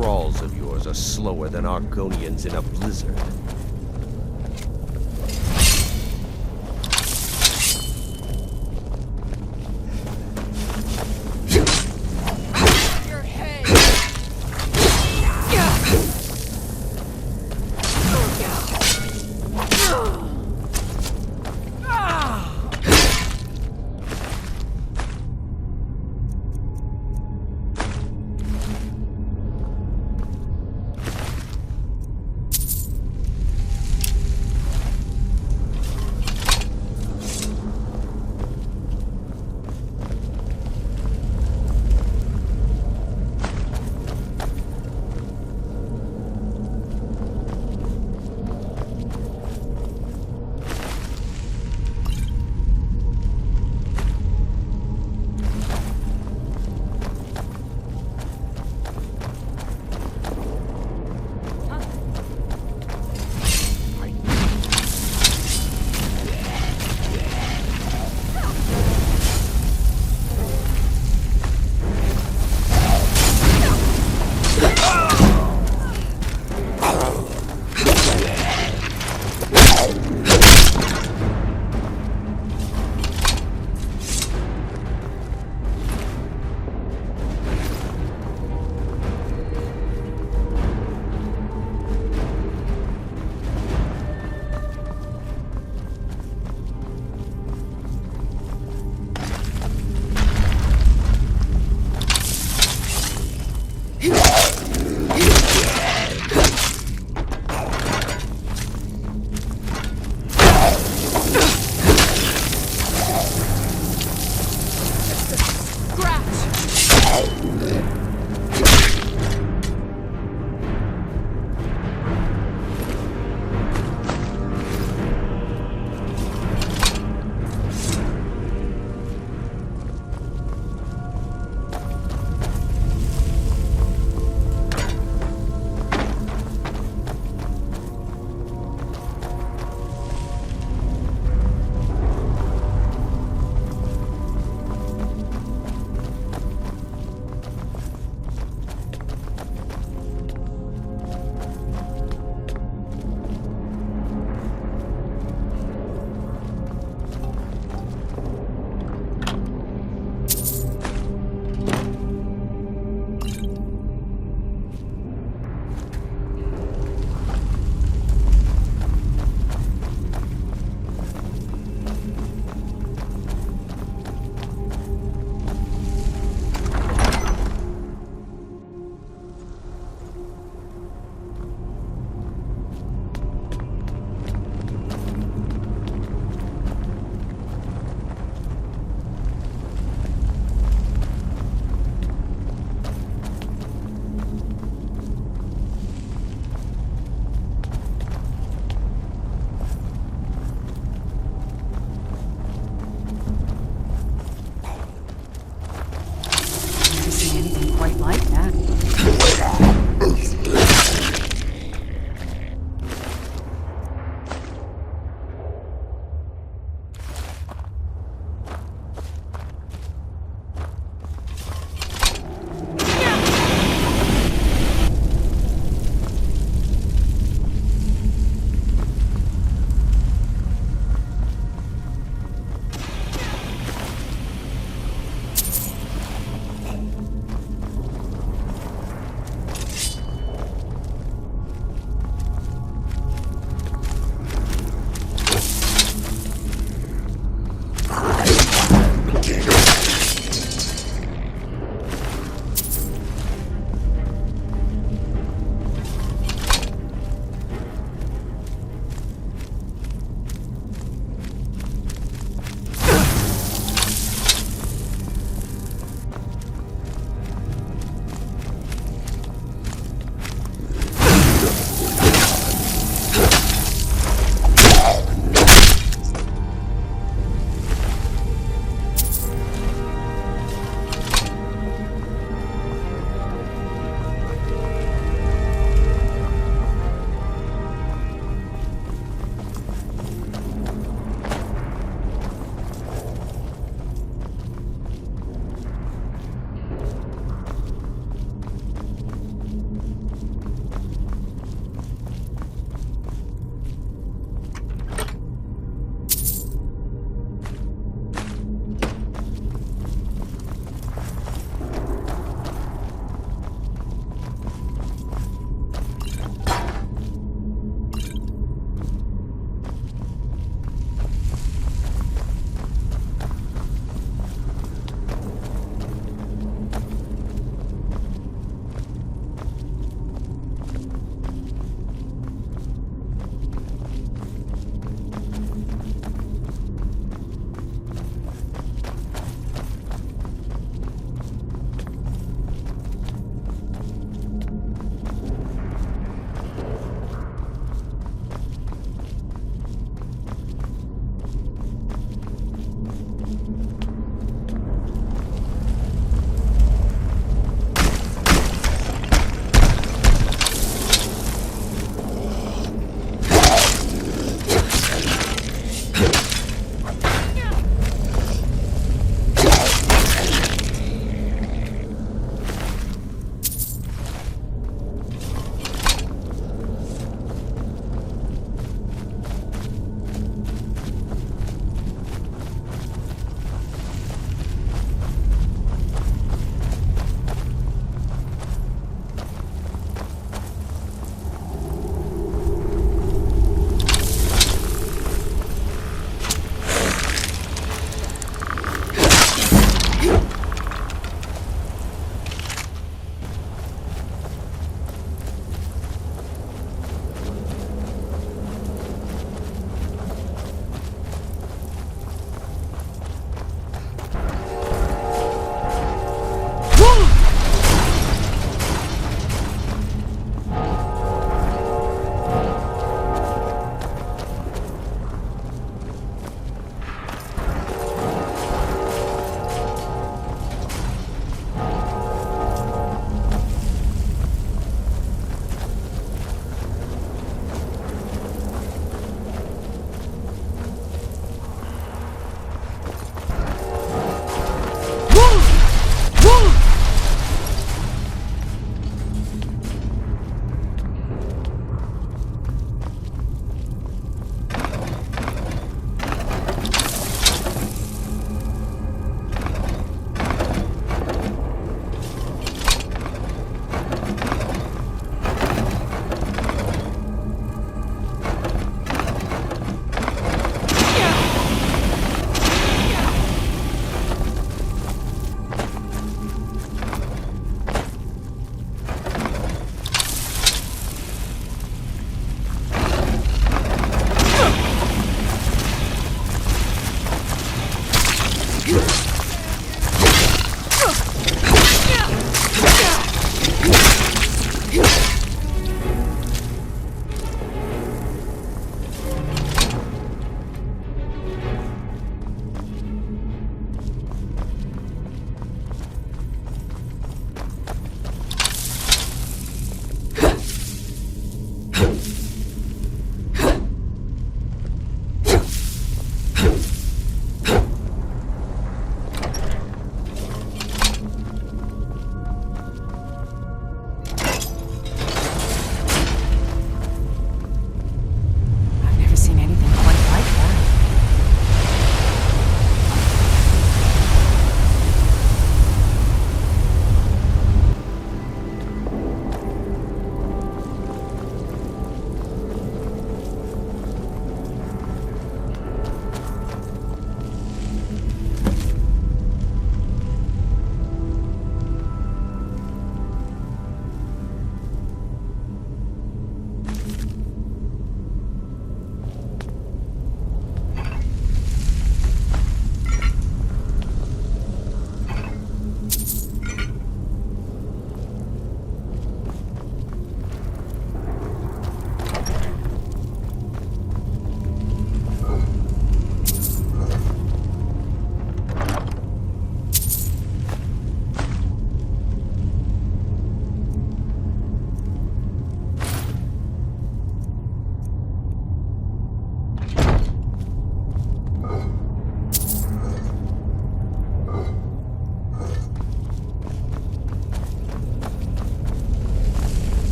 Thralls of yours are slower than Argonians in a blizzard.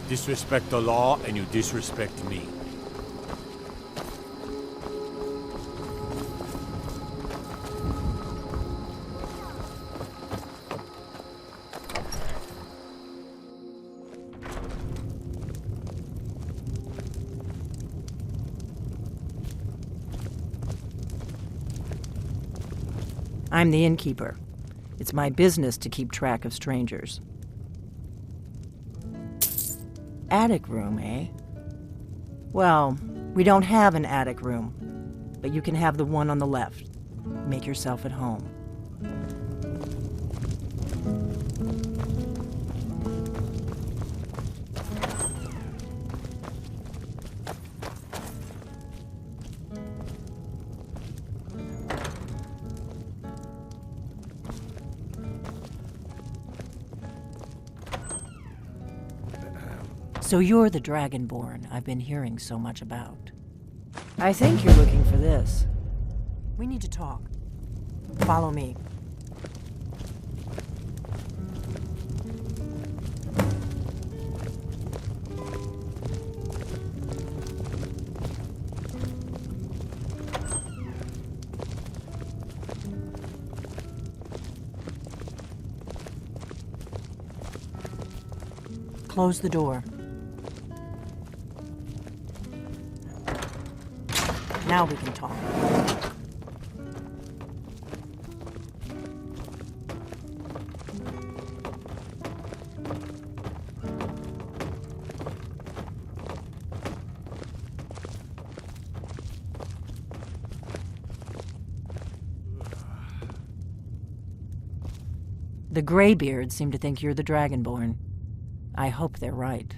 Disrespect the law, and you disrespect me. I'm the innkeeper. It's my business to keep track of strangers. Attic room, eh? Well, we don't have an attic room, but you can have the one on the left. Make yourself at home. So you're the Dragonborn I've been hearing so much about. I think you're looking for this. We need to talk. Follow me. Close the door. Now we can talk. The Greybeards seem to think you're the Dragonborn. I hope they're right.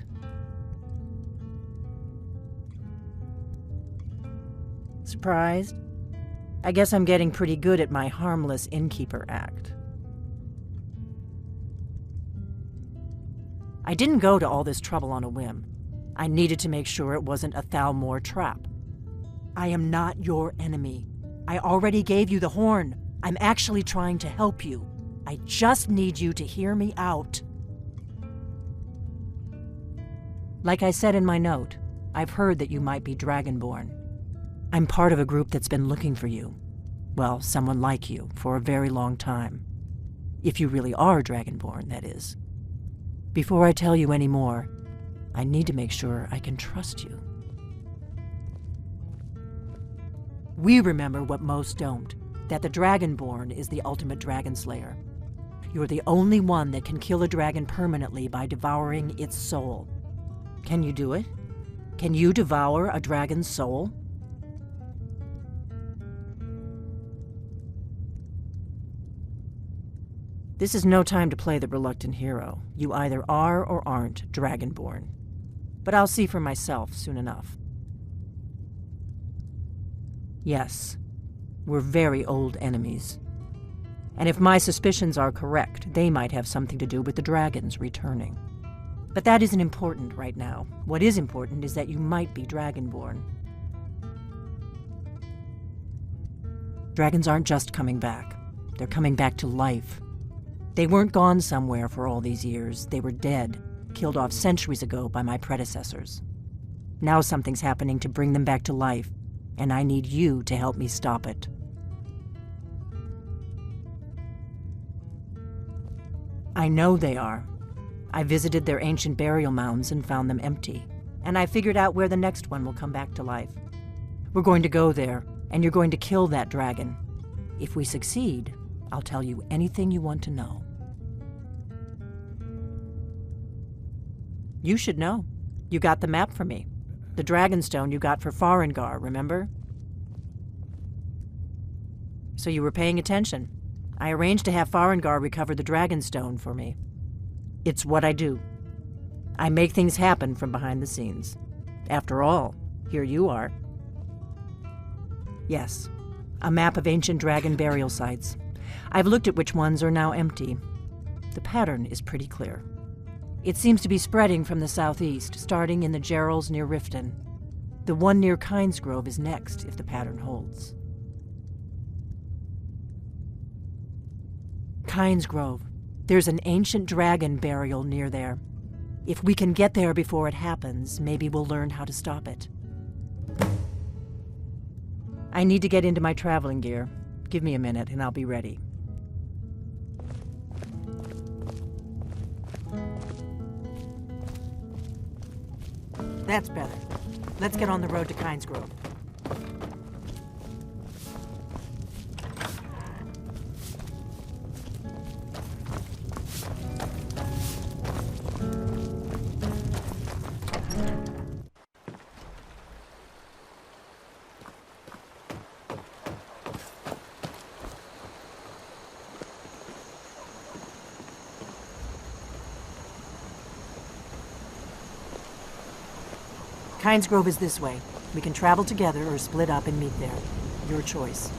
Surprised? I guess I'm getting pretty good at my harmless innkeeper act. I didn't go to all this trouble on a whim. I needed to make sure it wasn't a Thalmor trap. I am not your enemy. I already gave you the horn. I'm actually trying to help you. I just need you to hear me out. Like I said in my note, I've heard that you might be Dragonborn. I'm part of a group that's been looking for you. Well, someone like you, for a very long time. If you really are Dragonborn, that is. Before I tell you any more, I need to make sure I can trust you. We remember what most don't, that the Dragonborn is the ultimate dragon slayer. You're the only one that can kill a dragon permanently by devouring its soul. Can you do it? Can you devour a dragon's soul? This is no time to play the reluctant hero. You either are or aren't Dragonborn. But I'll see for myself soon enough. Yes, we're very old enemies. And if my suspicions are correct, they might have something to do with the dragons returning. But that isn't important right now. What is important is that you might be Dragonborn. Dragons aren't just coming back. They're coming back to life. They weren't gone somewhere for all these years. They were dead, killed off centuries ago by my predecessors. Now something's happening to bring them back to life, and I need you to help me stop it. I know they are. I visited their ancient burial mounds and found them empty, and I figured out where the next one will come back to life. We're going to go there, and you're going to kill that dragon. If we succeed, I'll tell you anything you want to know. You should know. You got the map for me. The Dragonstone you got for Farengar, remember? So you were paying attention. I arranged to have Farengar recover the Dragonstone for me. It's what I do. I make things happen from behind the scenes. After all, here you are. Yes, a map of ancient dragon burial sites. I've looked at which ones are now empty. The pattern is pretty clear. It seems to be spreading from the southeast, starting in the Gerals near Riften. The one near Kynesgrove is next, if the pattern holds. Kynesgrove. There's an ancient dragon burial near there. If we can get there before it happens, maybe we'll learn how to stop it. I need to get into my traveling gear. Give me a minute and I'll be ready. That's better. Let's get on the road to Kynesgrove. Kynesgrove is this way. We can travel together or split up and meet there. Your choice.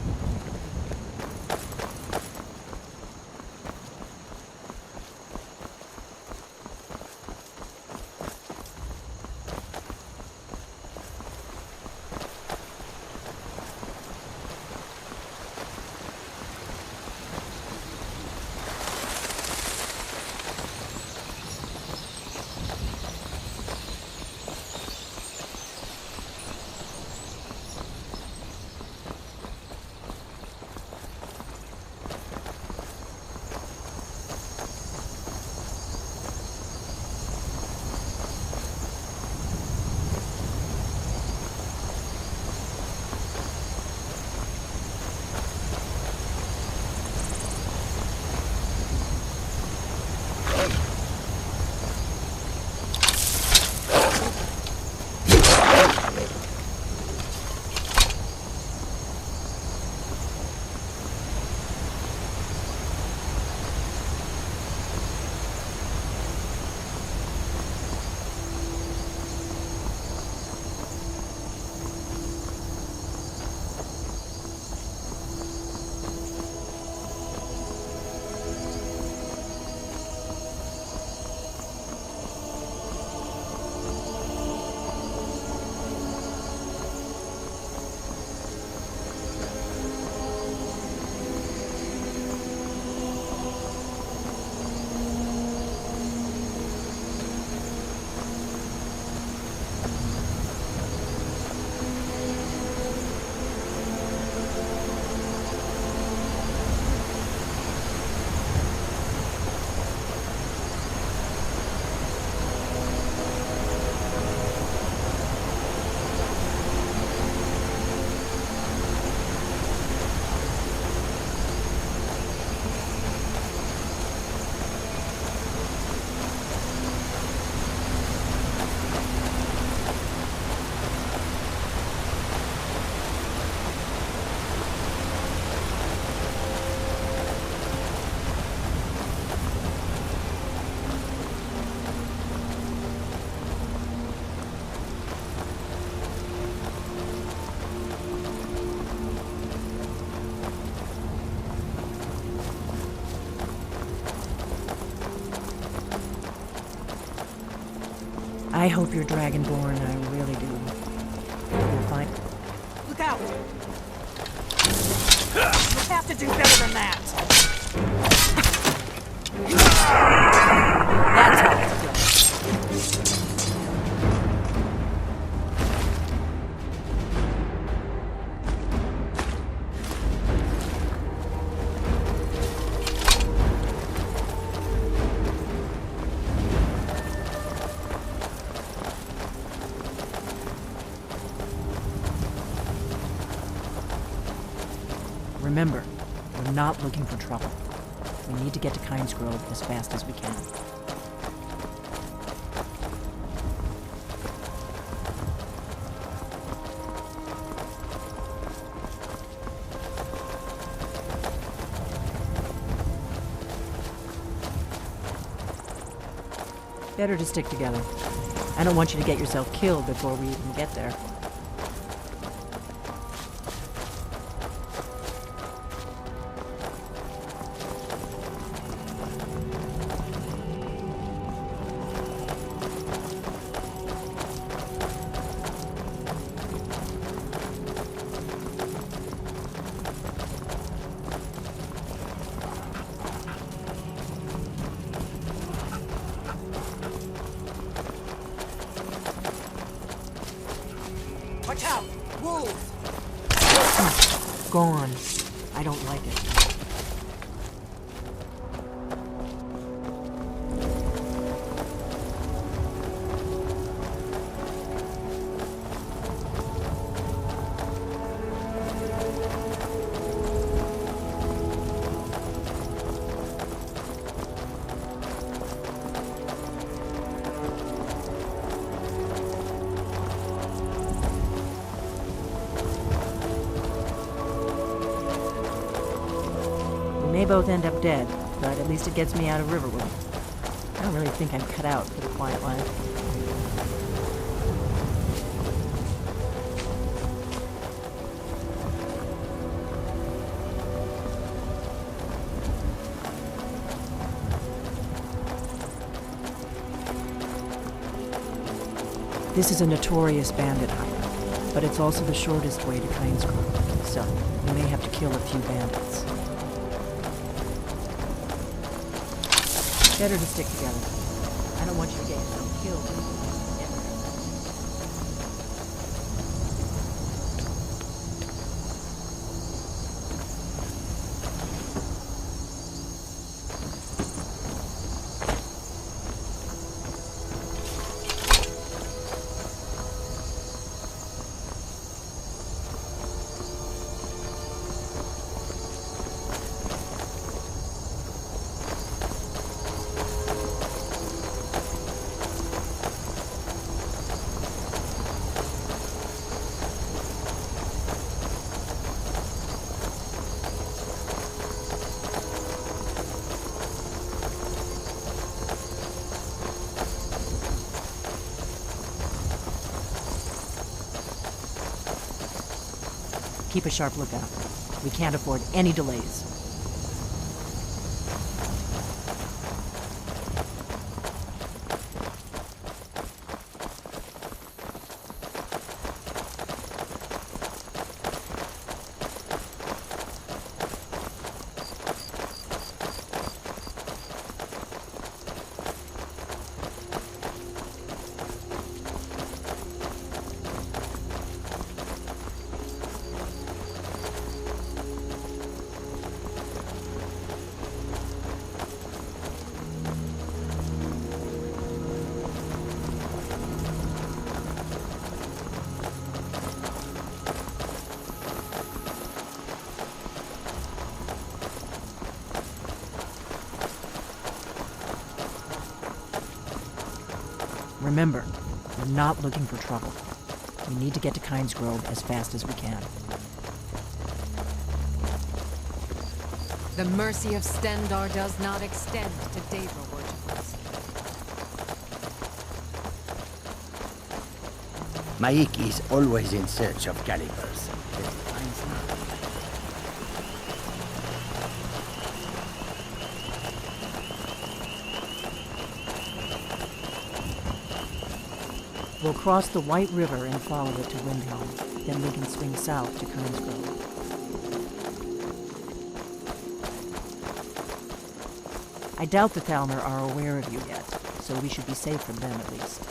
I hope you're Dragonborn, I really do. You'll find... Look out! You have to do better than that! That's how it's done. Remember, we're not looking for trouble. We need to get to Kynes Grove as fast as we can. Better to stick together. I don't want you to get yourself killed before we even get there. Watch out! Wolves! Gone. I don't like it. We may both end up dead, but at least it gets me out of Riverwood. I don't really think I'm cut out for the quiet life. This is a notorious bandit hideout, but it's also the shortest way to Kynes Grove, so we may have to kill a few bandits. Better to stick together. I don't want you to get yourself killed. Keep a sharp lookout. We can't afford any delays. Remember, we're not looking for trouble. We need to get to Kynes Grove as fast as we can. The mercy of Stendarr does not extend to Daedra worshippers. Maik is always in search of calibers. But he finds none. We'll cross the White River and follow it to Windhelm. Then we can swing south to Kynesgrove. I doubt the Thalmor are aware of you yet, so we should be safe from them at least.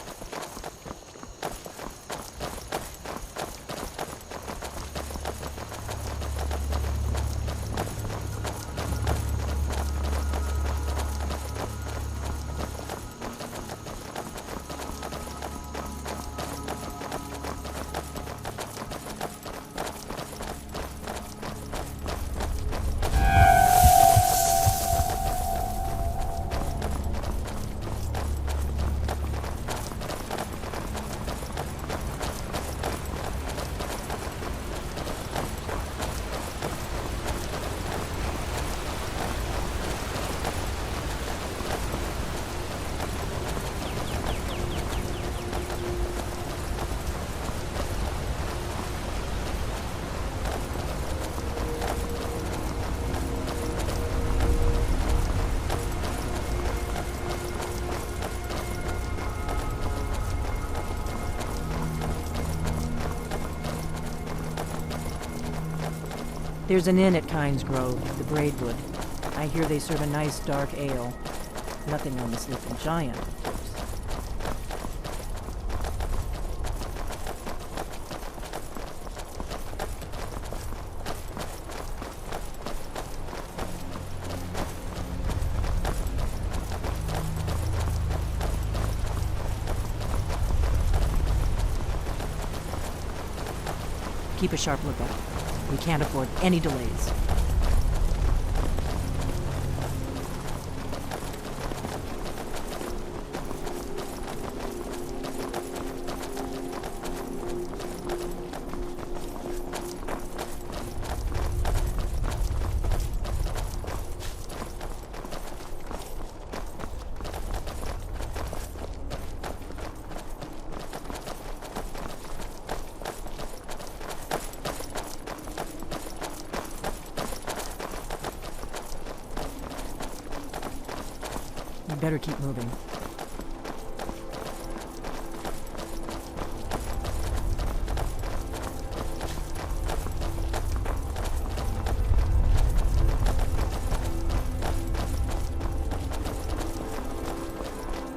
There's an inn at Kynesgrove, the Braidwood. I hear they serve a nice dark ale. Nothing on the Sleeping Giant, of course. Keep a sharp lookout. We can't afford any delays. Better keep moving.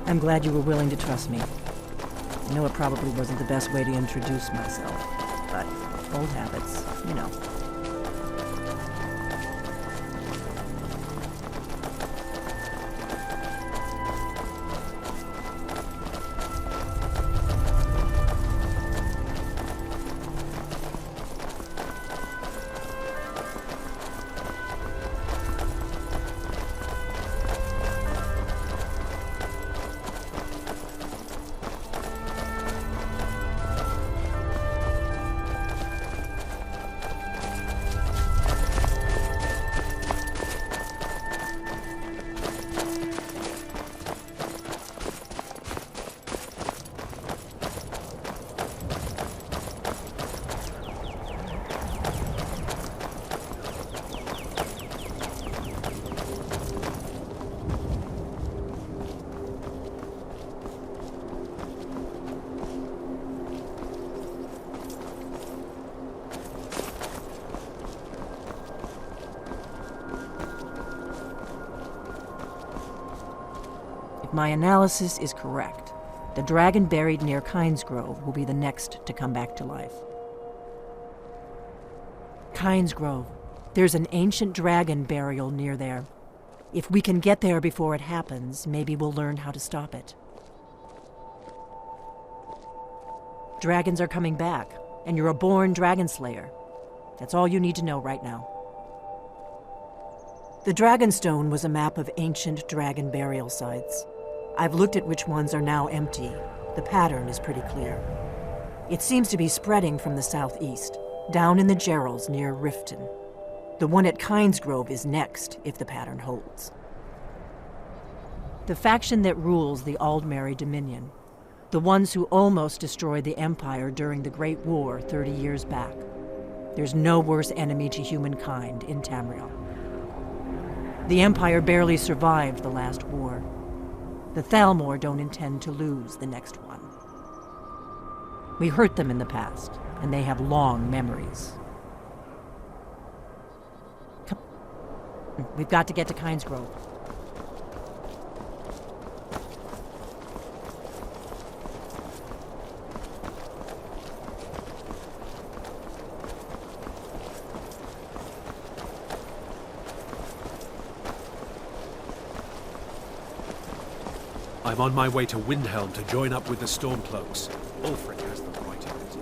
I'm glad you were willing to trust me. I know it probably wasn't the best way to introduce myself, but old habits, you know. My analysis is correct. The dragon buried near Kynesgrove will be the next to come back to life. Kynesgrove. There's an ancient dragon burial near there. If we can get there before it happens, maybe we'll learn how to stop it. Dragons are coming back, and you're a born dragon slayer. That's all you need to know right now. The Dragonstone was a map of ancient dragon burial sites. I've looked at which ones are now empty. The pattern is pretty clear. It seems to be spreading from the southeast, down in the Gerals near Riften. The one at Kynesgrove is next, if the pattern holds. The faction that rules the Aldmeri Dominion. The ones who almost destroyed the Empire during the Great War 30 years back. There's no worse enemy to humankind in Tamriel. The Empire barely survived the last war. The Thalmor don't intend to lose the next one. We hurt them in the past, and they have long memories. Come. We've got to get to Kynes Grove. I'm on my way to Windhelm to join up with the Stormcloaks. Ulfric has them right in it.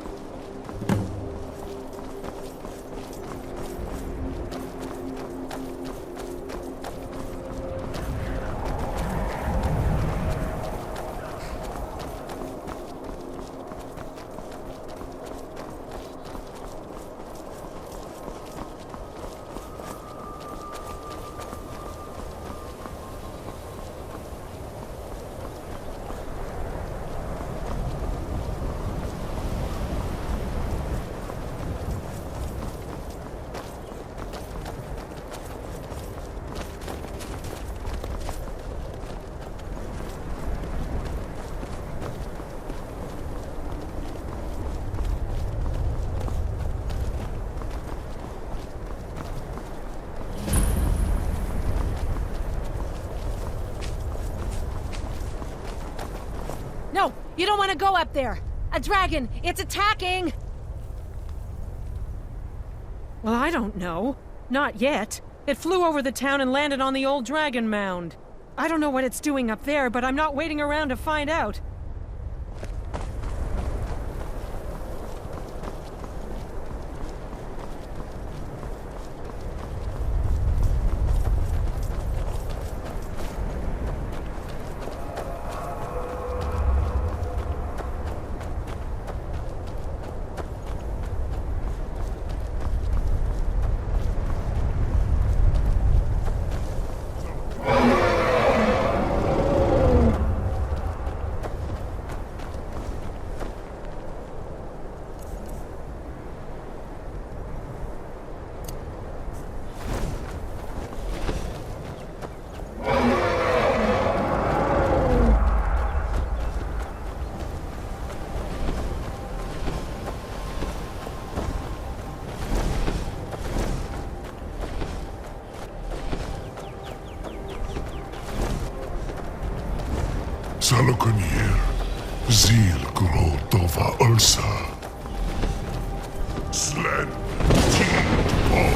No, you don't want to go up there. A dragon, it's attacking! Well, I don't know. Not yet. It flew over the town and landed on the old dragon mound. I don't know what it's doing up there, but I'm not waiting around to find out. Salokonir, Zil Grotova Ulsa. Sled T-Ball.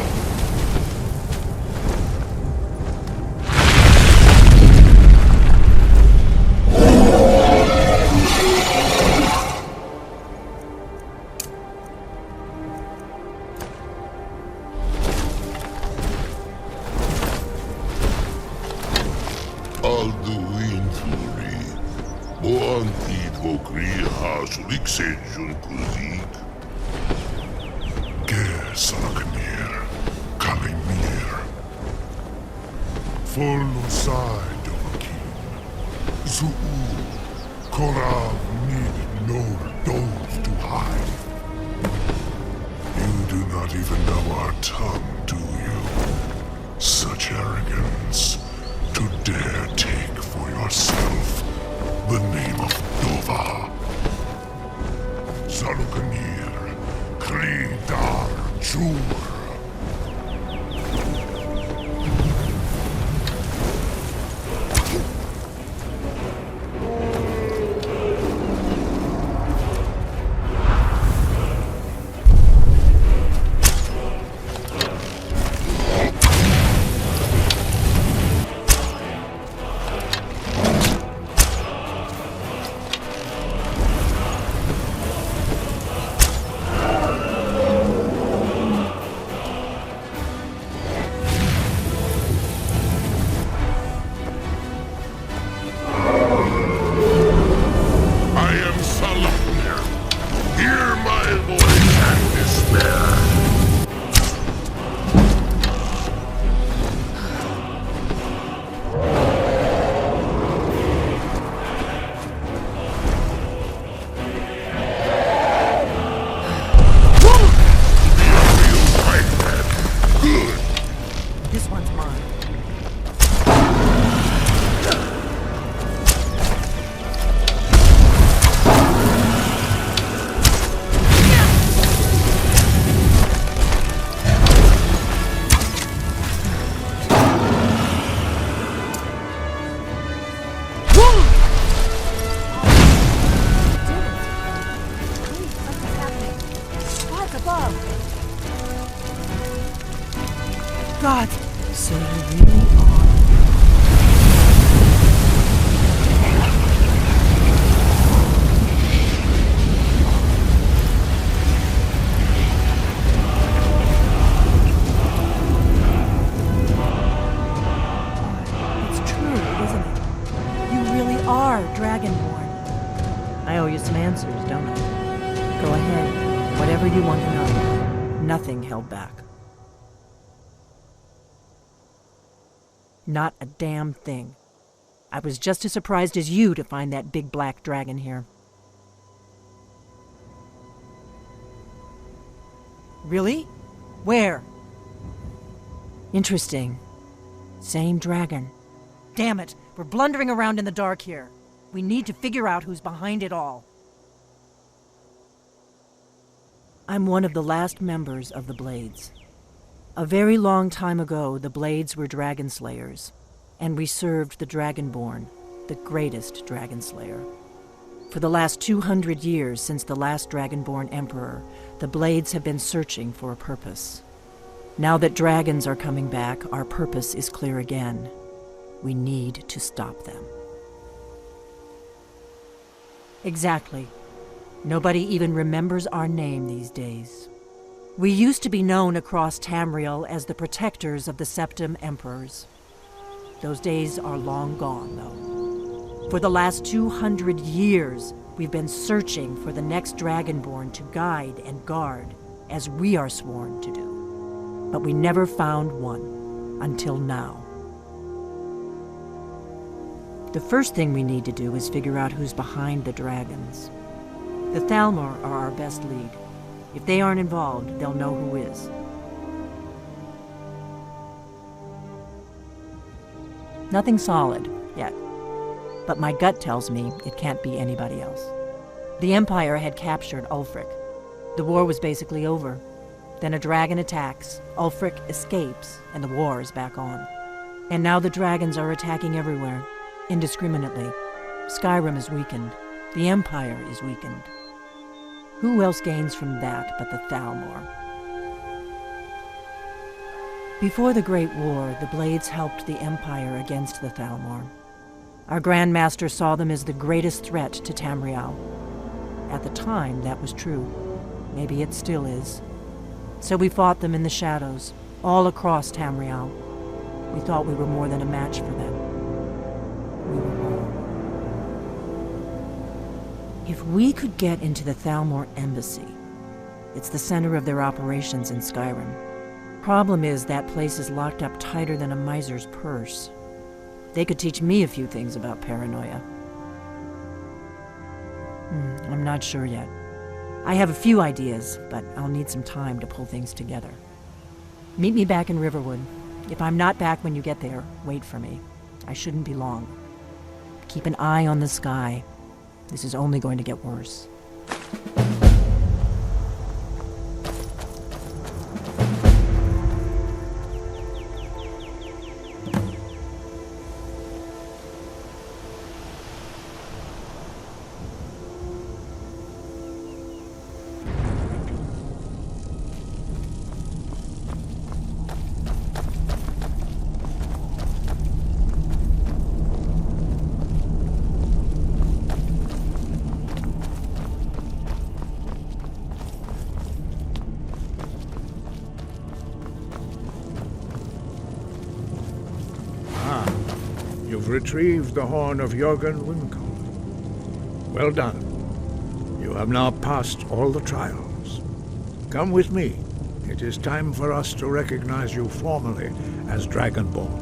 Alduin Boantid Vokriha Suliksejun Kuzik. Ger Salokonir, Kalimir. Folusai Dovakin. Zuu, Korav need no doors to hide. You do not even know our tongue, do you? Such arrogance. To dare take for yourself the name of Dova. Salokonir, Kridar Jur. God! So you really are. It's true, isn't it? You really are Dragonborn. I owe you some answers, don't I? Go ahead. Whatever you want to know. Nothing held back. Not a damn thing. I was just as surprised as you to find that big black dragon here. Really? Where? Interesting. Same dragon. Damn it, we're blundering around in the dark here. We need to figure out who's behind it all. I'm one of the last members of the Blades. A very long time ago, the Blades were dragon slayers, and we served the Dragonborn, the greatest dragon slayer. For the last 200 years since the last Dragonborn Emperor, the Blades have been searching for a purpose. Now that dragons are coming back, our purpose is clear again. We need to stop them. Exactly. Nobody even remembers our name these days. We used to be known across Tamriel as the protectors of the Septim Emperors. Those days are long gone, though. For the last 200 years, we've been searching for the next Dragonborn to guide and guard, as we are sworn to do. But we never found one, until now. The first thing we need to do is figure out who's behind the dragons. The Thalmor are our best lead. If they aren't involved, they'll know who is. Nothing solid, yet. But my gut tells me it can't be anybody else. The Empire had captured Ulfric. The war was basically over. Then a dragon attacks, Ulfric escapes, and the war is back on. And now the dragons are attacking everywhere, indiscriminately. Skyrim is weakened. The Empire is weakened. Who else gains from that but the Thalmor? Before the Great War, the Blades helped the Empire against the Thalmor. Our Grand Master saw them as the greatest threat to Tamriel. At the time, that was true. Maybe it still is. So we fought them in the shadows, all across Tamriel. We thought we were more than a match for them. We were wrong. If we could get into the Thalmor embassy, it's the center of their operations in Skyrim. Problem is, that place is locked up tighter than a miser's purse. They could teach me a few things about paranoia. I'm not sure yet. I have a few ideas, but I'll need some time to pull things together. Meet me back in Riverwood. If I'm not back when you get there, wait for me. I shouldn't be long. Keep an eye on the sky. This is only going to get worse. You've retrieved the horn of Jörgen Winkle. Well done. You have now passed all the trials. Come with me. It is time for us to recognize you formally as Dragonborn.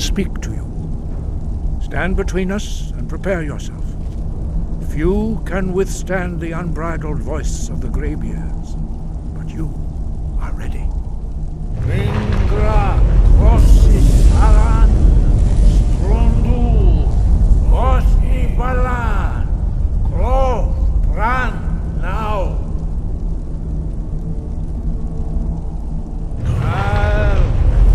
cannot speak to you. Stand between us and prepare yourself. Few can withstand the unbridled voice of the greybeards, but you are ready. Ringra, Rossi, Aran, Strundu, Rossi, Balan, Grove, Bran, now. Al,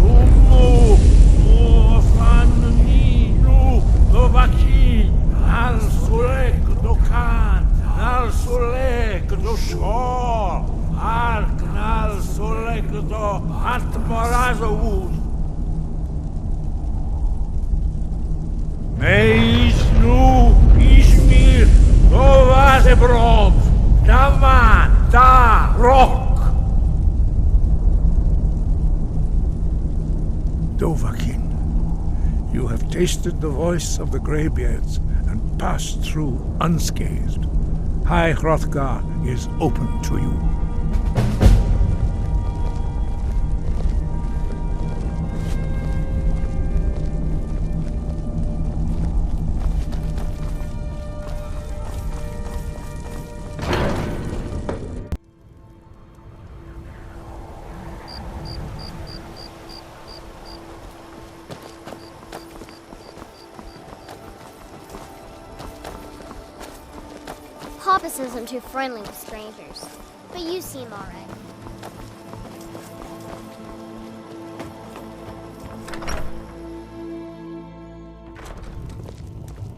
Rumu, Mufan, Ninu, Dovaki, Al Sulek, Dokan, Al Sulek, Doshor, Ark, Al Sulek, Do, Atmarazawud. Meisnu, Izmir, Novazebrov, Dama, Da, Rock. Dovahkiin, you have tasted the voice of the Greybeards and passed through unscathed. High Hrothgar is open to you. Hoppus isn't too friendly with strangers, but you seem alright.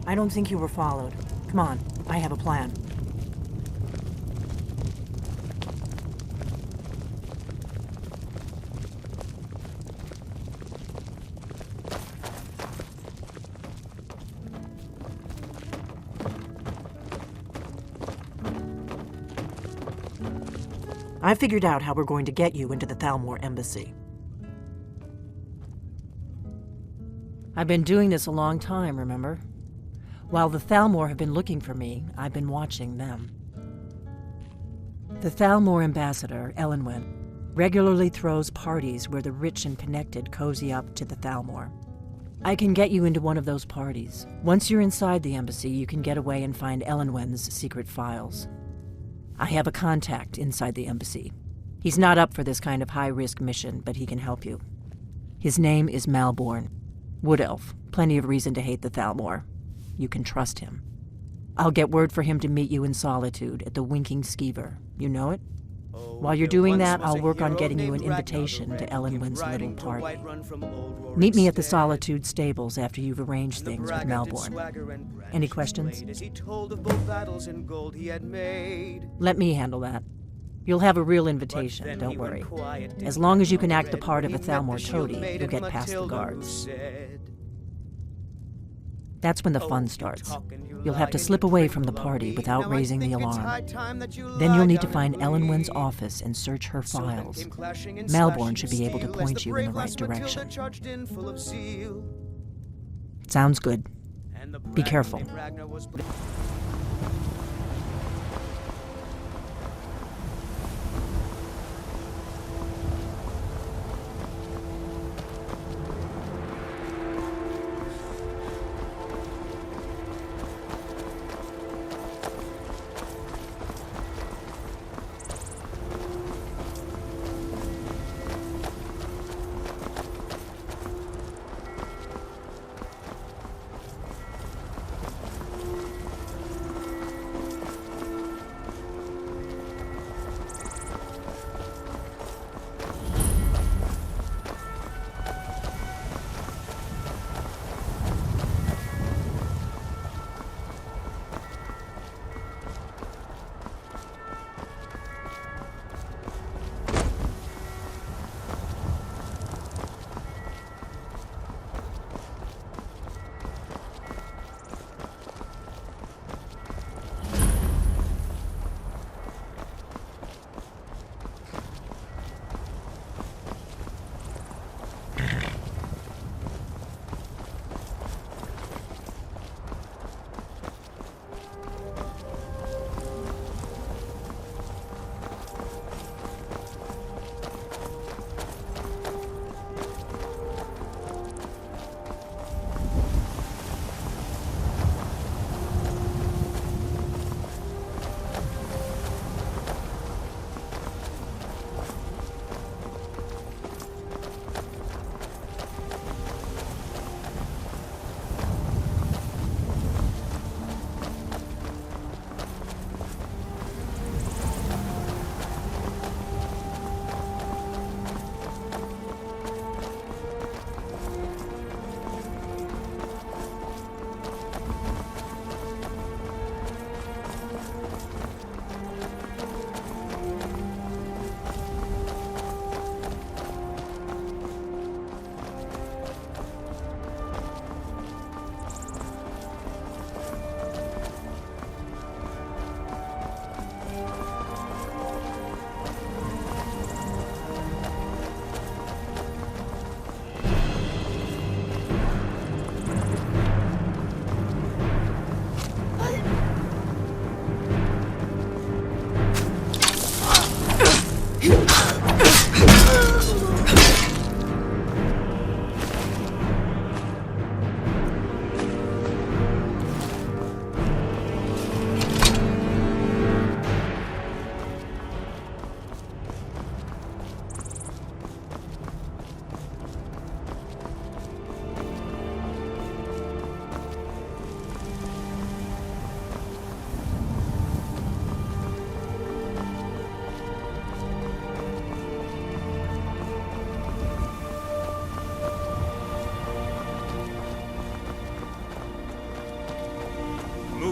I don't think you were followed. Come on, I have a plan. I figured out how we're going to get you into the Thalmor embassy. I've been doing this a long time, remember? While the Thalmor have been looking for me, I've been watching them. The Thalmor ambassador, Elenwen, regularly throws parties where the rich and connected cozy up to the Thalmor. I can get you into one of those parties. Once you're inside the embassy, you can get away and find Elenwen's secret files. I have a contact inside the embassy. He's not up for this kind of high-risk mission, but he can help you. His name is Malborn. Wood Elf. Plenty of reason to hate the Thalmor. You can trust him. I'll get word for him to meet you in Solitude at the Winking Skeever. You know it? While you're doing that, I'll work on getting you an invitation to Elenwen's little party. Meet me at the Solitude stables after you've arranged things with Malborn. Any questions? Let me handle that. You'll have a real invitation, don't worry. As long as you can act the part of a Thalmor toady, you'll get past the guards. That's when the fun starts. You'll have to slip away from the party without raising the alarm. Then you'll need to find Elenwen's office and search her files. Malborn should be able to point you in the right direction. Sounds good. Be careful.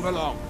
move along.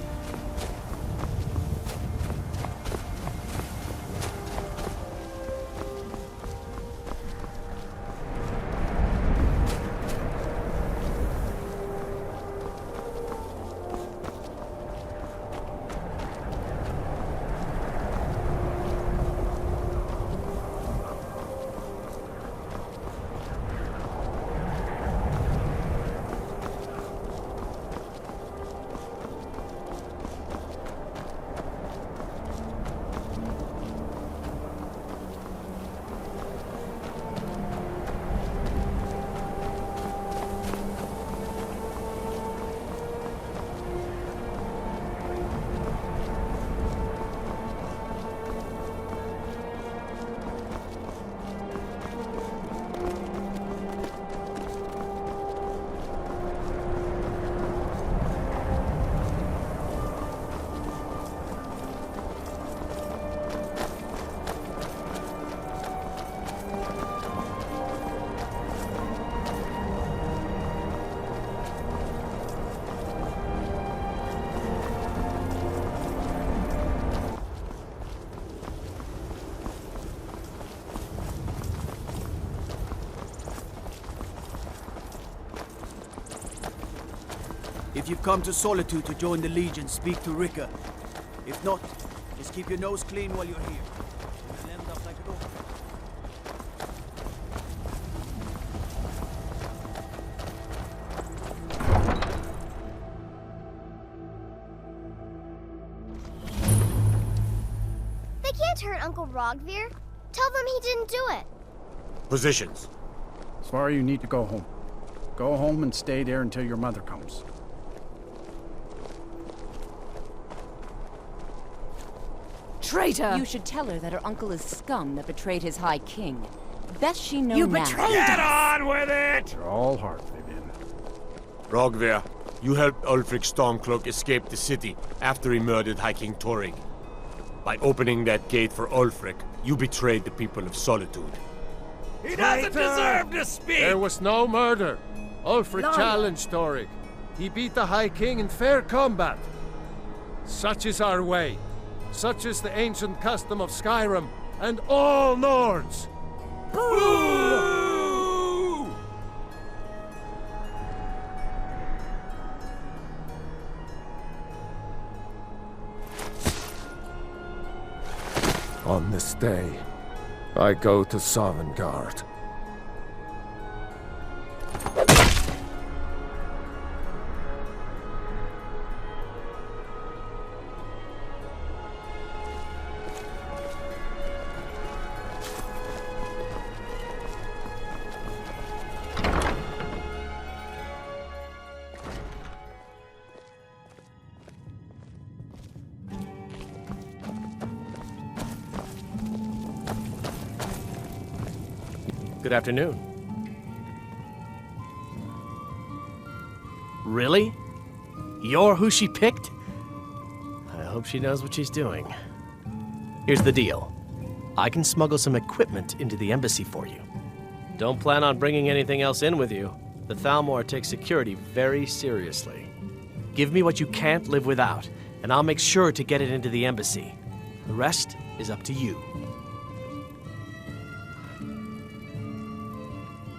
If you've come to Solitude to join the Legion, speak to Rika. If not, just keep your nose clean while you're here. You'll end up like an orc. They can't hurt Uncle Rogvir. Tell them he didn't do it. Positions. Svar, you need to go home. Go home and stay there until your mother comes. Traitor! You should tell her that her uncle is scum that betrayed his High King. Best she know You now. betrayed Get us! on with it! You're all heart, Vivian. Rogver, you helped Ulfric Stormcloak escape the city after he murdered High King Torrig. By opening that gate for Ulfric, you betrayed the people of Solitude. He doesn't deserve to speak! There was no murder. Ulfric Liar. challenged Torrig. He beat the High King in fair combat. Such is our way. Such is the ancient custom of Skyrim and all Norns. Boo! On this day, I go to Sovngarde. Good afternoon. Really? You're who she picked? I hope she knows what she's doing. Here's the deal. I can smuggle some equipment into the embassy for you. Don't plan on bringing anything else in with you. The Thalmor takes security very seriously. Give me what you can't live without, and I'll make sure to get it into the embassy. The rest is up to you.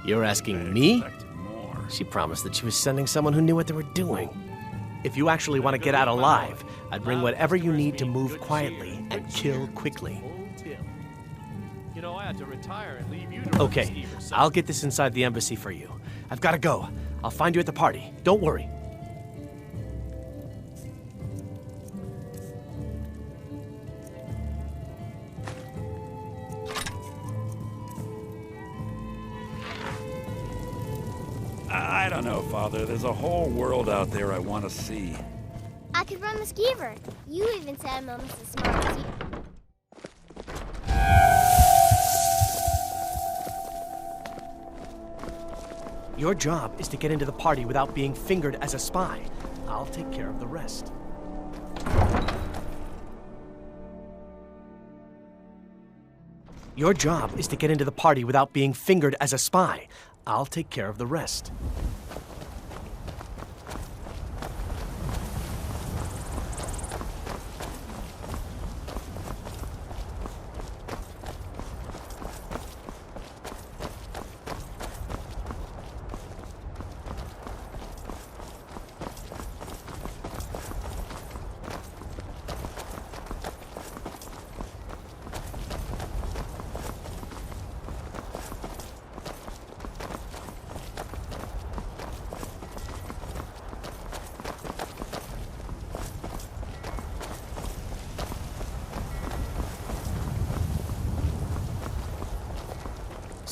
You're asking me? She promised that she was sending someone who knew what they were doing. If you actually want to get out alive, I'd bring whatever you need to move quietly and kill quickly. You know, I had to retire and leave you to Okay, I'll get this inside the embassy for you. I've got to go. I'll find you at the party. Don't worry. I don't know, Father. There's a whole world out there I want to see. I could run the skeever. You even said I'm almost as smart as you. Your job is to get into the party without being fingered as a spy. I'll take care of the rest. Your job is to get into the party without being fingered as a spy. I'll take care of the rest.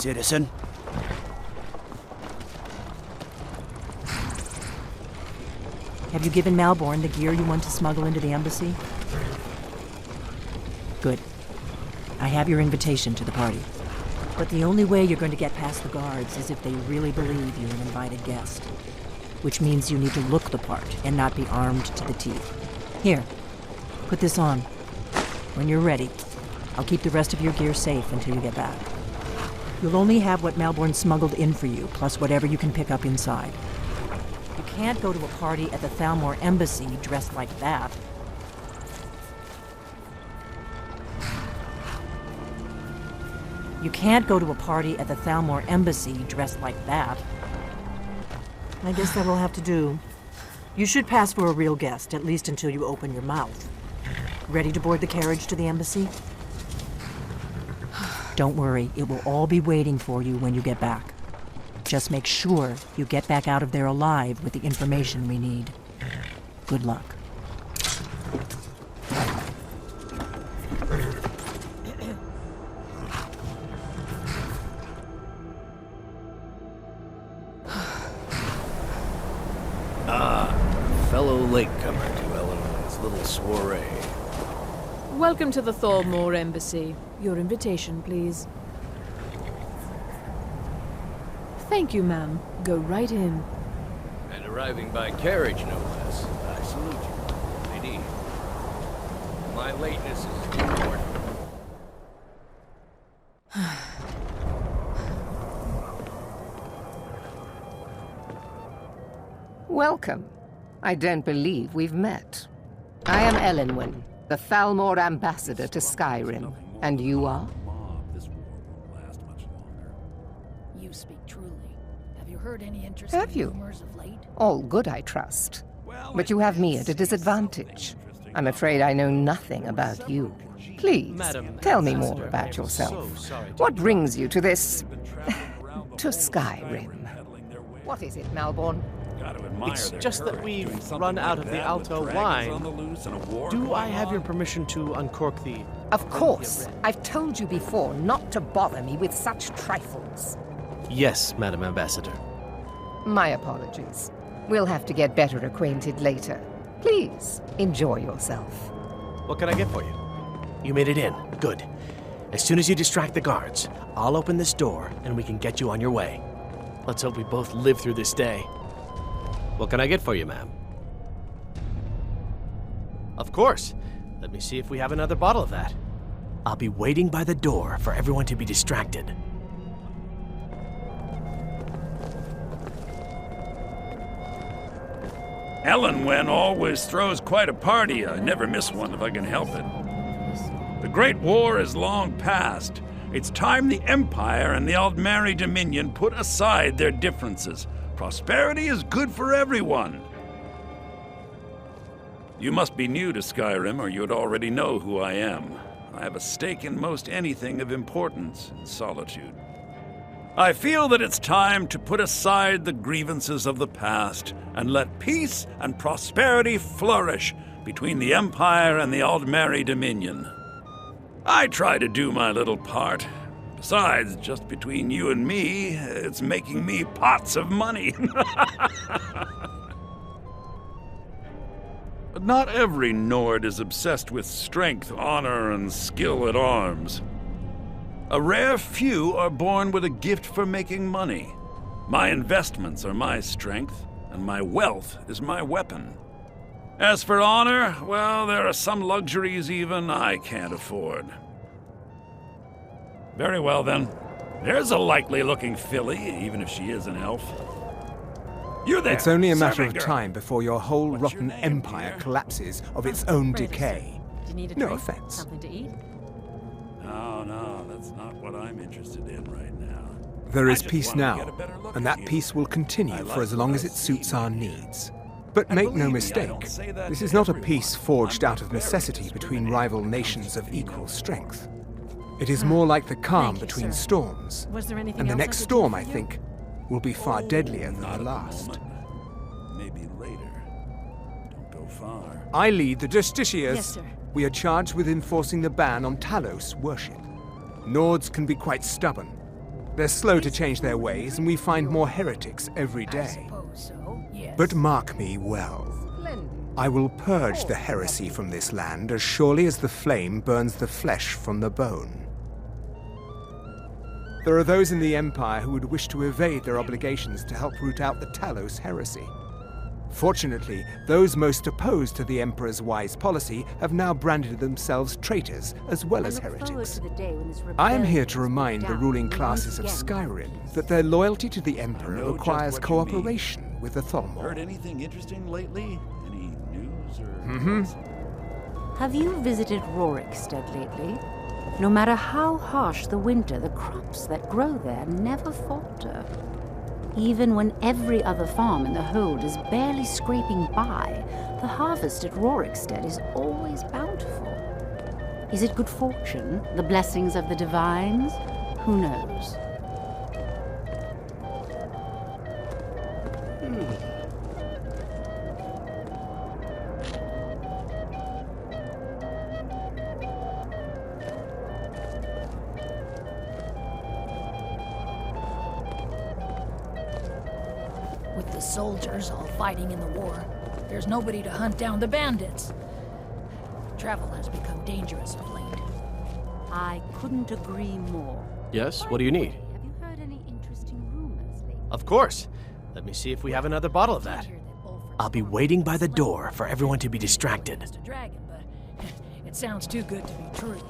citizen. Have you given Malborn the gear you want to smuggle into the embassy? Good. I have your invitation to the party. But the only way you're going to get past the guards is if they really believe you're an invited guest. Which means you need to look the part and not be armed to the teeth. Here, put this on. When you're ready, I'll keep the rest of your gear safe until you get back. You'll only have what Malborn smuggled in for you, plus whatever you can pick up inside. You can't go to a party at the Thalmor Embassy dressed like that. You can't go to a party at the Thalmor Embassy dressed like that. I guess that'll have to do. You should pass for a real guest, at least until you open your mouth. Ready to board the carriage to the embassy? Don't worry, it will all be waiting for you when you get back. Just make sure you get back out of there alive with the information we need. Good luck. Fellow latecomer to Eleanor's little soiree. Welcome to the Thalmor Embassy. Your invitation, please. Thank you, ma'am. Go right in. And arriving by carriage, no less. I salute you, lady. My lateness is important. Welcome. I don't believe we've met. I am Elenwen, the Thalmor ambassador to Skyrim. And you are? You speak truly. Have you heard any interesting Have you? rumors of late? All good, I trust. But you have me at a disadvantage. I'm afraid I know nothing about you. Please, tell me more about yourself. What brings you to this... to Skyrim? What is it, Malborn? It's just that we've run out of the Alto wine. Do I have your permission to uncork the... Of course. I've told you before not to bother me with such trifles. Yes, Madam Ambassador. My apologies. We'll have to get better acquainted later. Please, enjoy yourself. What can I get for you? You made it in. Good. As soon as you distract the guards, I'll open this door and we can get you on your way. Let's hope we both live through this day. What can I get for you, ma'am? Of course. Let me see if we have another bottle of that. I'll be waiting by the door for everyone to be distracted. Elenwen always throws quite a party. I never miss one if I can help it. The Great War is long past. It's time the Empire and the Aldmeri Dominion put aside their differences. Prosperity is good for everyone. You must be new to Skyrim, or you'd already know who I am. I have a stake in most anything of importance in Solitude. I feel that it's time to put aside the grievances of the past and let peace and prosperity flourish between the Empire and the Aldmeri Dominion. I try to do my little part. Besides, just between you and me, it's making me pots of money. But not every Nord is obsessed with strength, honor, and skill at arms. A rare few are born with a gift for making money. My investments are my strength, and my wealth is my weapon. As for honor, well, there are some luxuries even I can't afford. Very well, then. There's a likely-looking filly, even if she is an elf. You there, It's only a matter serving of girl. time before your whole rotten empire collapses of its own decay. Do you need a No drink? offense. Something to eat? No, that's not what I'm interested in right now. There I is just peace wanted to now, get a better look and at that you. peace will continue for as long as it suits our needs. But And make believe no me, I mistake, don't say that this to is not a everyone. peace forged out of necessity between rival nations of equal strength. It is more like the calm Thank you, between sir. storms. Was there anything And the else I next could do storm, for I you? think, will be far deadlier than Not the at last. moment. Maybe later. Don't go far. I lead the Justiciars. Yes, sir. We are charged with enforcing the ban on Talos worship. Nords can be quite stubborn. They're slow to change their ways, and we find more heretics every day. So, yes. But mark me well. I will purge the heresy from this land as surely as the flame burns the flesh from the bone. There are those in the Empire who would wish to evade their obligations to help root out the Talos heresy. Fortunately, those most opposed to the Emperor's wise policy have now branded themselves traitors as well as heretics. I am here to remind the ruling classes of Skyrim that their loyalty to the Emperor requires cooperation with the Thalmor. Heard anything interesting lately? Any news or... Have you visited Rorikstead lately? No matter how harsh the winter, the crops that grow there never falter. Even when every other farm in the hold is barely scraping by, the harvest at Rorikstead is always bountiful. Is it good fortune? The blessings of the divines? Who knows? With the soldiers all fighting in the war, there's nobody to hunt down the bandits. Travel has become dangerous of late. I couldn't agree more. Yes, what do you need? Have you heard any interesting rumors lately? Of course. Let me see if we have another bottle of that. I'll be waiting by the door for everyone to be distracted. Mr. Dragon, but it sounds too good to be true.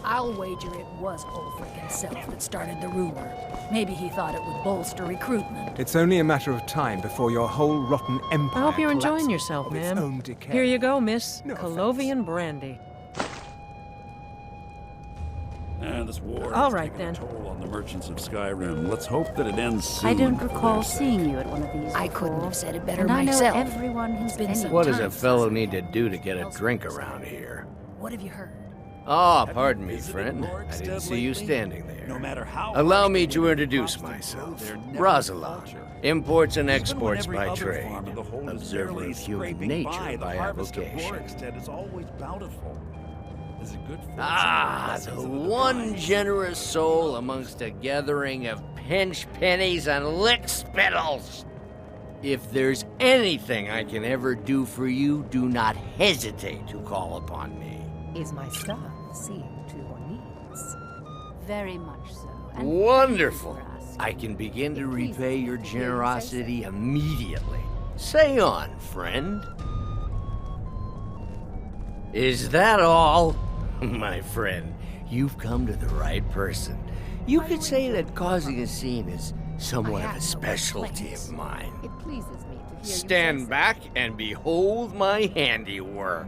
I'll wager it was Ulfric himself that started the rumor. Maybe he thought it would bolster recruitment. It's only a matter of time before your whole rotten empire I hope you're enjoying collapses yourself, of its own ma'am. decay. Here you go, miss. No Colovian brandy. This war All has right, taken a then. toll on the merchants of Skyrim. Let's hope that it ends soon. I don't for recall their sake. seeing you at one of these I before. couldn't have said it better And myself. I know everyone who's been some What does a time fellow need to do to get a drink around here? What have you heard? Ah, pardon me, friend. I didn't see you standing there. No matter how Allow me to introduce myself. Rosalind, imports and exports by trade. Observer of human nature by avocation. is always bountiful. Is it good for Ah, the one generous soul amongst a gathering of pinch pennies and lick spittles. If there's anything I can ever do for you, do not hesitate to call upon me. Is my staff seeing to your needs? Very much so. And Wonderful. I can begin to repay your generosity immediately. Say on, friend. Is that all? My friend, you've come to the right person. You could say that causing a scene is somewhat of a specialty of mine. It pleases me to hear Stand back and behold my handiwork.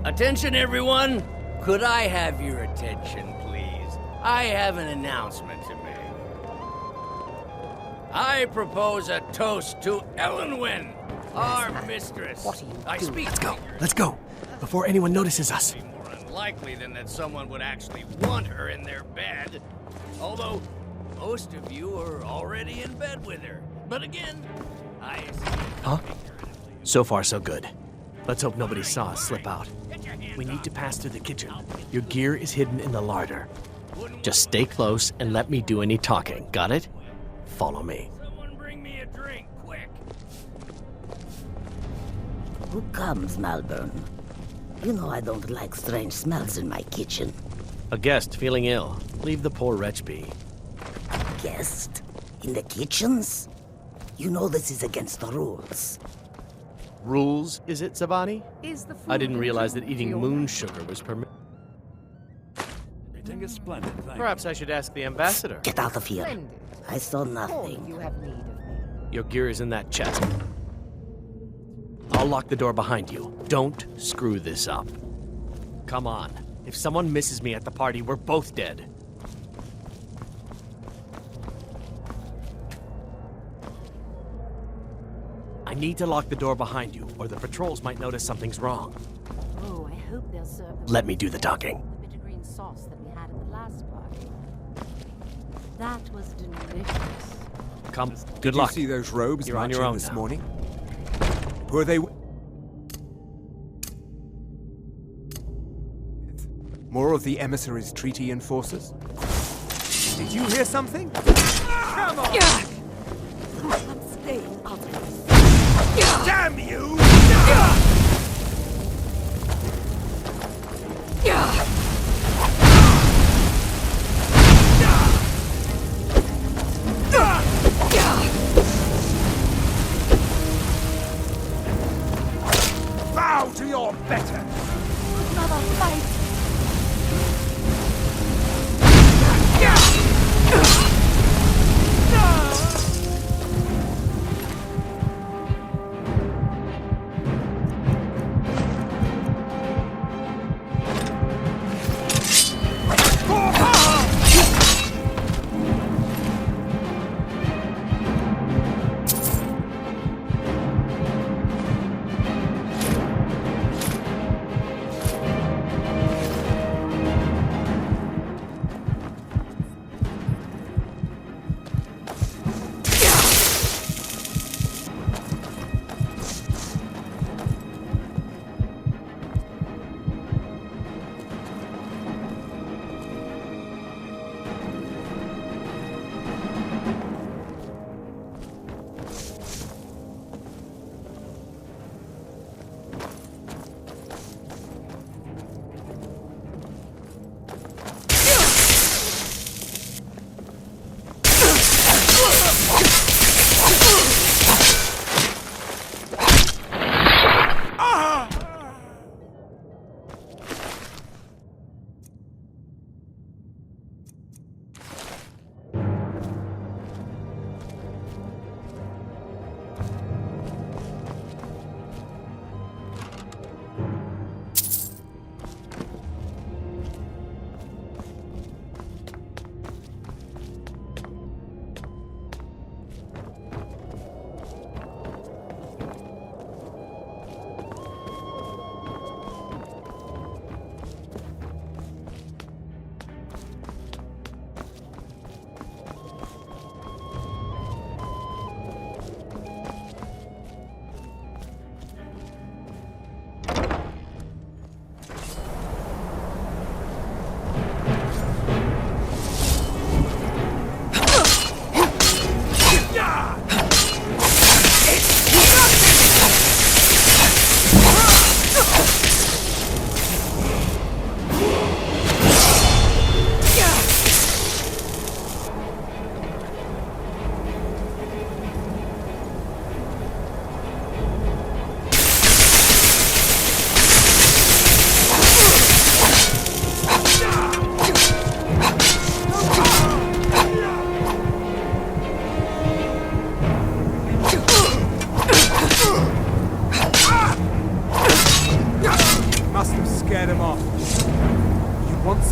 Attention, everyone! Could I have your attention, please? I have an announcement to make. I propose a toast to Elenwen, our mistress. What are you I doing? speak. Let's go, before anyone notices us. More unlikely than that someone would actually want her in their bed. Although, most of you are already in bed with her. But again, I see. Huh? So far, so good. Let's hope nobody saw us slip out. We need to pass through the kitchen. Your gear is hidden in the larder. Just stay close and let me do any talking. Got it? Follow me. Someone bring me a drink, quick. Who comes, Malburn? You know I don't like strange smells in my kitchen. A guest feeling ill. Leave the poor wretch be. Guest? In the kitchens? You know this is against the rules. Rules, is it, Zavani? Is the I didn't realize that eating moon sugar was permitted. Everything is splendid, thank Perhaps I should ask the ambassador. Get out of here. Splendid. I saw All nothing. you have need of me. Your gear is in that chest. I'll lock the door behind you. Don't screw this up. Come on. If someone misses me at the party, we're both dead. I need to lock the door behind you, or the patrols might notice something's wrong. Oh, I hope they'll serve the Let me do the talking. bitter green sauce that we had at the last party. That was delicious. Come. Did Good you luck. see those robes You're on marching your own this now. morning? Were they... More of the emissaries' treaty enforcers? Did you hear something? Come on! I'm staying out of this. Damn you! Bow to your better! Another fight!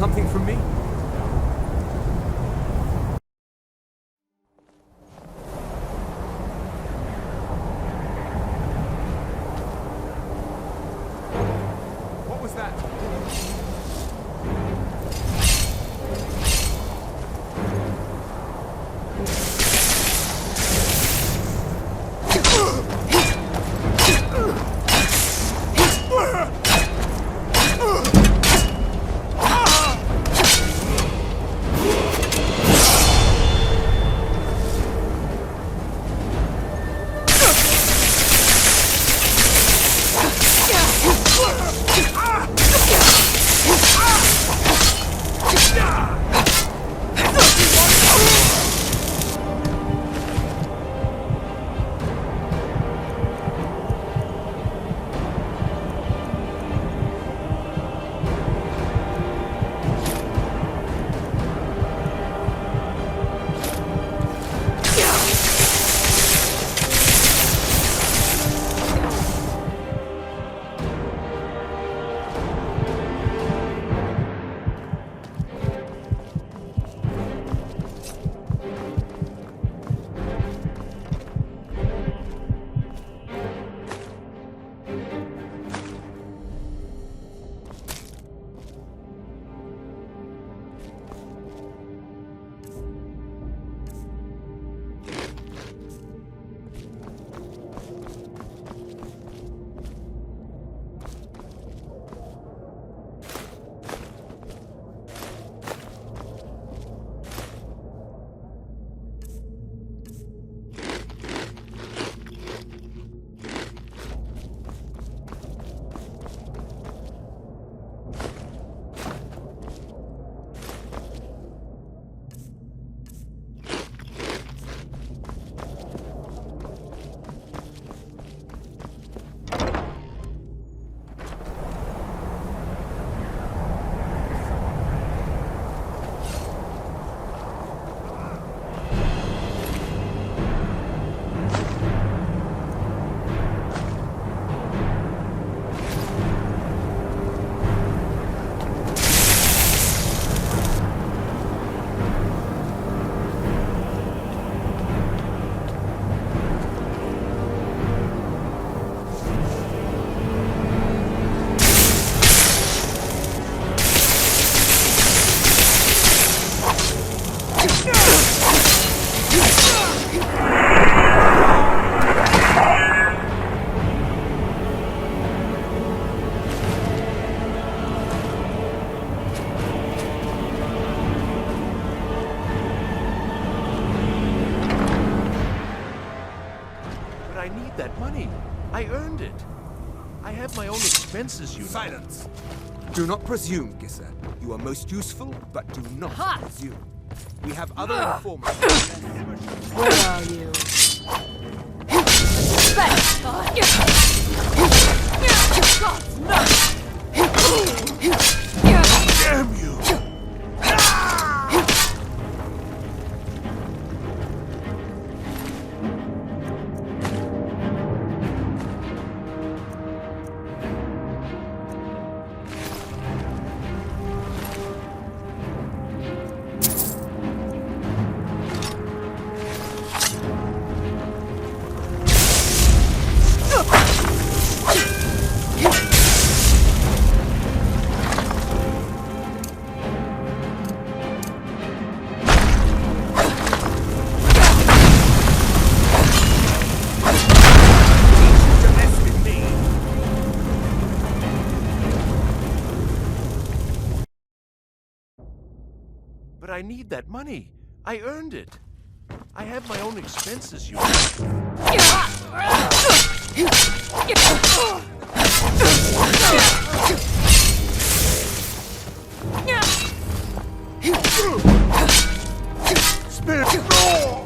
something from me? What was that? But I need that money. I earned it. I have my own expenses, you know. Silence! Do not presume, Gisser. You are most useful, but do not presume. We have other informants. Where are you? Damn you! But I need that money. I earned it. I have my own expenses, you Spirit roar!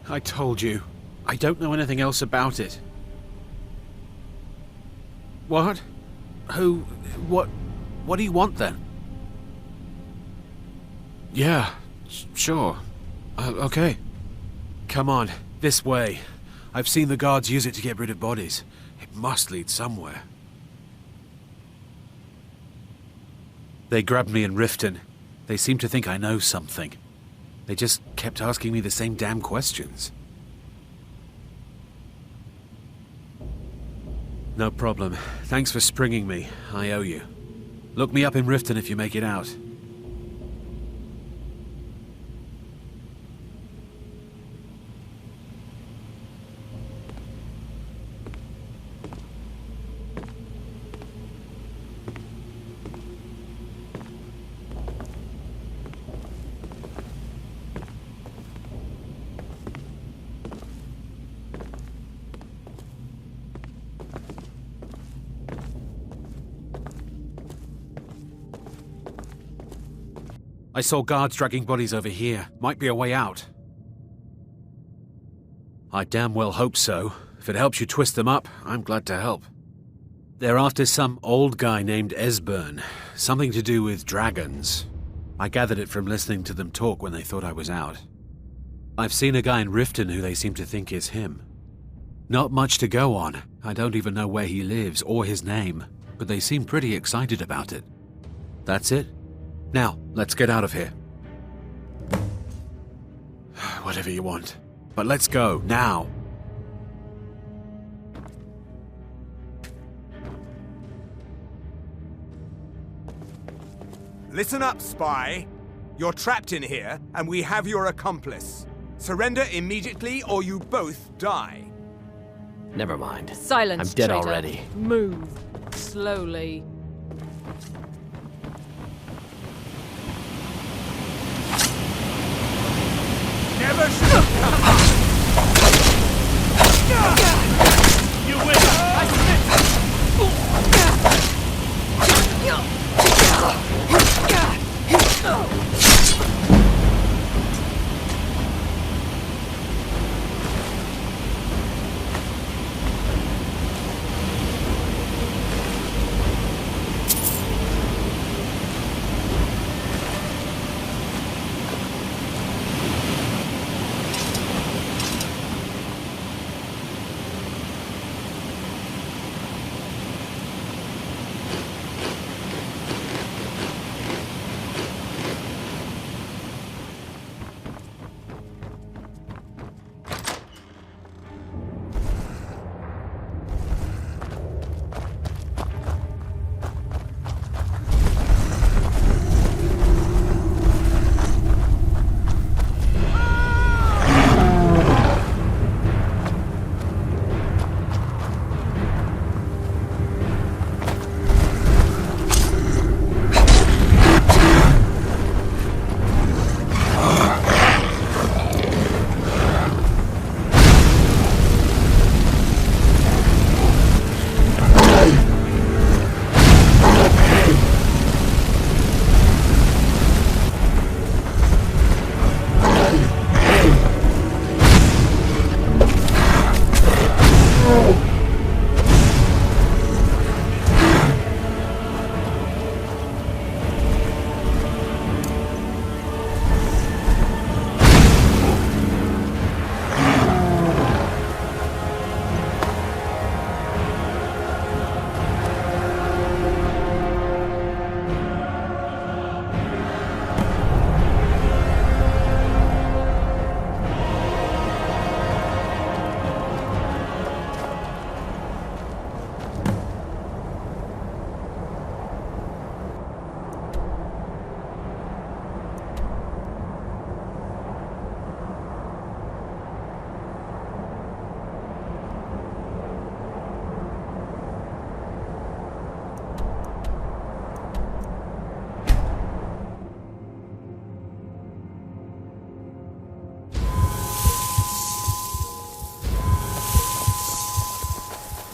I told you. I don't know anything else about it. What? Who? What do you want then? Yeah, sure. Okay. Come on, this way. I've seen the guards use it to get rid of bodies. It must lead somewhere. They grabbed me in Riften. They seem to think I know something. They just kept asking me the same damn questions. No problem. Thanks for springing me. I owe you. Look me up in Riften if you make it out. I saw guards dragging bodies over here. Might be a way out. I damn well hope so. If it helps you twist them up, I'm glad to help. They're after some old guy named Esbern. Something to do with dragons. I gathered it from listening to them talk when they thought I was out. I've seen a guy in Riften who they seem to think is him. Not much to go on. I don't even know where he lives or his name, but they seem pretty excited about it. That's it? Now, let's get out of here. Whatever you want. But let's go, now. Listen up, spy. You're trapped in here, and we have your accomplice. Surrender immediately, or you both die. Never mind. Silence, I'm dead traitor. already. Move. Slowly. Never should have come! You win! I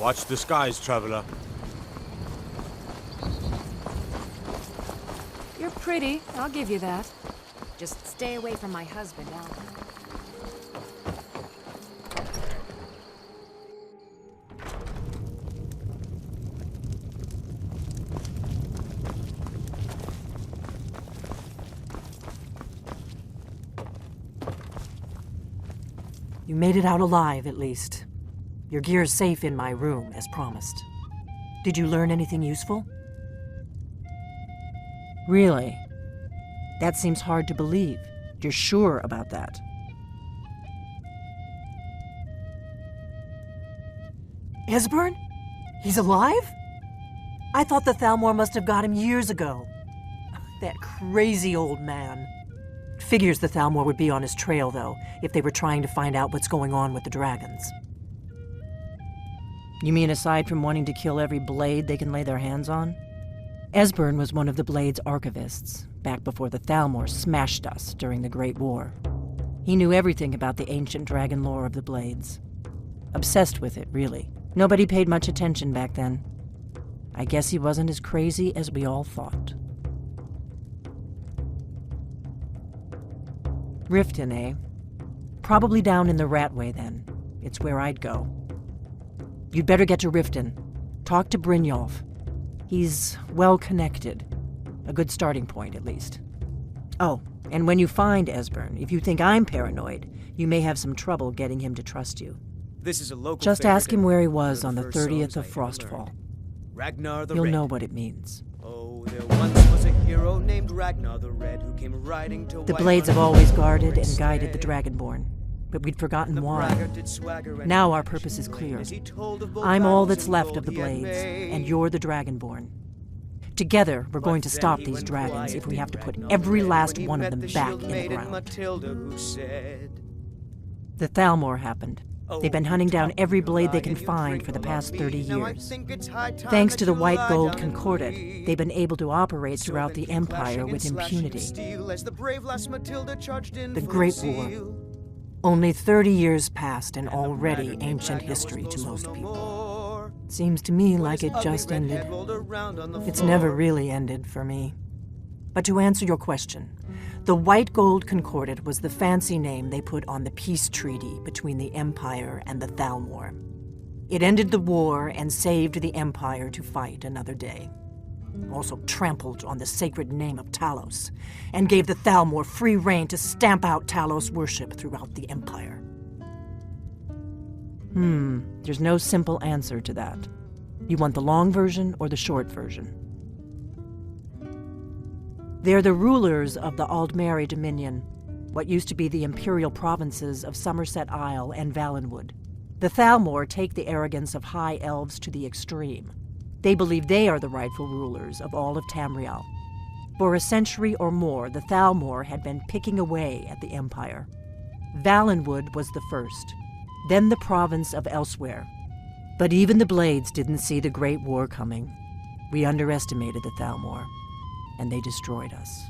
Watch the skies, traveler. You're pretty, I'll give you that. Just stay away from my husband, Alduin. You made it out alive, at least. Your gear's safe in my room, as promised. Did you learn anything useful? Really? That seems hard to believe. You're sure about that? Esbern? He's alive? I thought the Thalmor must have got him years ago. That crazy old man. Figures the Thalmor would be on his trail, though, if they were trying to find out what's going on with the dragons. You mean aside from wanting to kill every blade they can lay their hands on? Esbern was one of the Blade's archivists, back before the Thalmor smashed us during the Great War. He knew everything about the ancient dragon lore of the Blades. Obsessed with it, really. Nobody paid much attention back then. I guess he wasn't as crazy as we all thought. Riften, eh? Probably down in the Ratway, then. It's where I'd go. You'd better get to Riften. Talk to Brynjolf. He's well-connected. A good starting point, at least. Oh, and when you find Esbern, if you think I'm paranoid, you may have some trouble getting him to trust you. This is a local Just ask him where he was on the 30th of Frostfall. Ragnar the You'll Red. know what it means. Oh, there once was a hero named Ragnar the Red who came riding to The White Blades have Run always on guarded Great and guided the Stay. Dragonborn, but we'd forgotten why. braggart did swagger and Now our purpose is clear. as he told of bold I'm all battles that's and left of gold the he had Blades, made. and you're the Dragonborn. Together, we're going to stop these dragons if we have to put every last one of them back in the ground. Matilda, who said, The Thalmor happened. They've been hunting down every blade they can find for the past 30 years. Thanks to the White Gold Concordat, they've been able to operate throughout the Empire with impunity. The Great War. Only 30 years passed and already ancient history to most people. Seems to me like it just ended. It's never really ended for me. But to answer your question, the White Gold Concordat was the fancy name they put on the peace treaty between the Empire and the Thalmor. It ended the war and saved the Empire to fight another day. Also trampled on the sacred name of Talos, and gave the Thalmor free rein to stamp out Talos worship throughout the Empire. There's no simple answer to that. You want the long version or the short version? They're the rulers of the Aldmeri Dominion, what used to be the imperial provinces of Somerset Isle and Valenwood. The Thalmor take the arrogance of high elves to the extreme. They believe they are the rightful rulers of all of Tamriel. For a century or more, the Thalmor had been picking away at the Empire. Valenwood was the first, then the province of Elsewhere. But even the Blades didn't see the Great War coming. We underestimated the Thalmor, and they destroyed us.